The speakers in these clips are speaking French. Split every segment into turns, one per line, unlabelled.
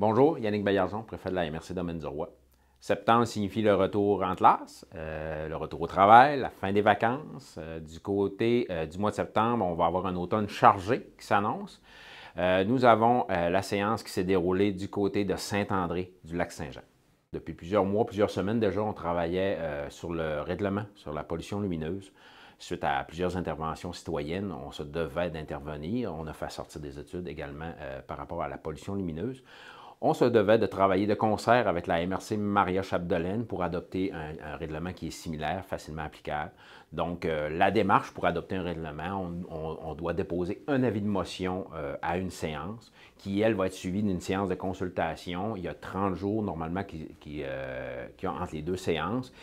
Bonjour, Yannick Baillargeon, préfet de la MRC Domaine du Roi. Septembre signifie le retour en classe, le retour au travail, la fin des vacances. Du côté du mois de septembre, on va avoir un automne chargé qui s'annonce. Nous avons la séance qui s'est déroulée du côté de Saint-André du Lac-Saint-Jean. Depuis plusieurs mois, plusieurs semaines déjà, on travaillait sur le règlement sur la pollution lumineuse. Suite à plusieurs interventions citoyennes, on se devait d'intervenir. On a fait sortir des études également par rapport à la pollution lumineuse. On se devait de travailler de concert avec la MRC Maria-Chapdelaine pour adopter un règlement qui est similaire, facilement applicable. Donc, la démarche pour adopter un règlement, on doit déposer un avis de motion à une séance qui, elle, va être suivie d'une séance de consultation. Il y a 30 jours normalement qui ont entre les deux séances,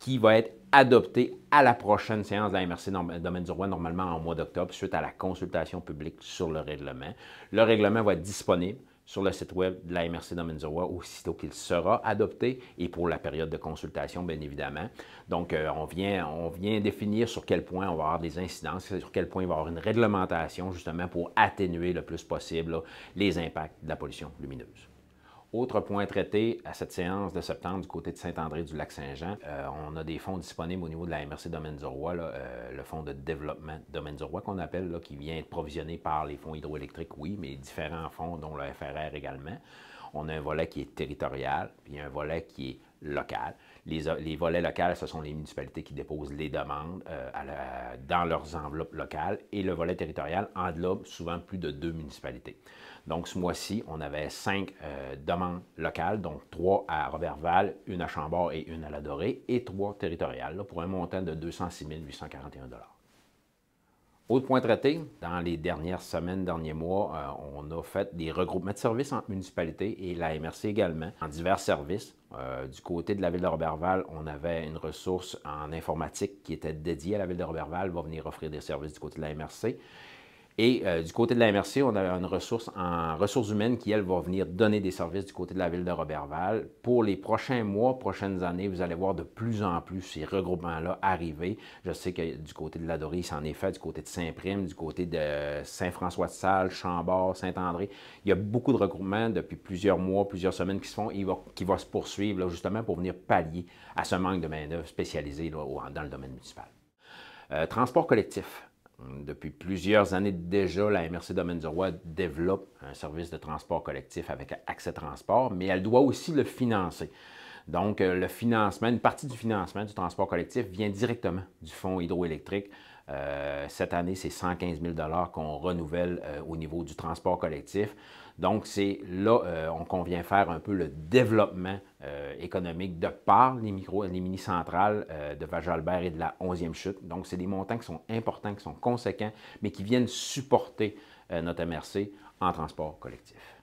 qui va être adopté à la prochaine séance de la MRC Domaine du Roi, normalement en mois d'octobre, suite à la consultation publique sur le règlement. Le règlement va être disponible sur le site web de la MRC Domaine du Roi aussitôt qu'il sera adopté et pour la période de consultation, bien évidemment. Donc, on vient définir sur quel point on va avoir des incidences, sur quel point il va y avoir une réglementation justement pour atténuer le plus possible là, les impacts de la pollution lumineuse. Autre point traité à cette séance de septembre du côté de Saint-André du Lac-Saint-Jean, on a des fonds disponibles au niveau de la MRC Domaine du Roi, là, le fonds de développement Domaine du Roi qu'on appelle, là, qui vient être provisionné par les fonds hydroélectriques, oui, mais différents fonds, dont le FRR également. On a un volet qui est territorial, puis un volet qui est local. Les volets locaux, ce sont les municipalités qui déposent les demandes dans leurs enveloppes locales et le volet territorial englobe souvent plus de 2 municipalités. Donc, ce mois-ci, on avait 5 demandes locales, donc 3 à Roberval, 1 à Chambord et 1 à La Dorée, et 3 territoriales, là, pour un montant de 206 841 $. Autre point traité, dans les dernières semaines, derniers mois, on a fait des regroupements de services entre municipalités et la MRC également, en divers services. Du côté de la ville de Roberval, on avait une ressource en informatique qui était dédiée à la ville de Roberval, va venir offrir des services du côté de la MRC. Et du côté de la MRC, on a une ressource en ressources humaines qui, elle, va venir donner des services du côté de la ville de Roberval. Pour les prochains mois, prochaines années, vous allez voir de plus en plus ces regroupements-là arriver. Je sais que du côté de la Dorée, il s'en est fait, du côté de Saint-Prime, du côté de Saint-François-de-Salle, Chambord, Saint-André. Il y a beaucoup de regroupements depuis plusieurs mois, plusieurs semaines qui se font et qui va se poursuivre là, justement pour venir pallier à ce manque de main-d'œuvre spécialisée là, dans le domaine municipal. Transport collectif. Depuis plusieurs années déjà, la MRC Domaine du Roi développe un service de transport collectif avec Accès Transport, mais elle doit aussi le financer. Donc, le financement, une partie du financement du transport collectif vient directement du fonds hydroélectrique. Cette année, c'est 115 000 $ qu'on renouvelle au niveau du transport collectif. Donc, c'est là qu'on vient faire un peu le développement économique de par les mini-centrales de Val-Jalbert et de la 11e chute. Donc, c'est des montants qui sont importants, qui sont conséquents, mais qui viennent supporter notre MRC en transport collectif.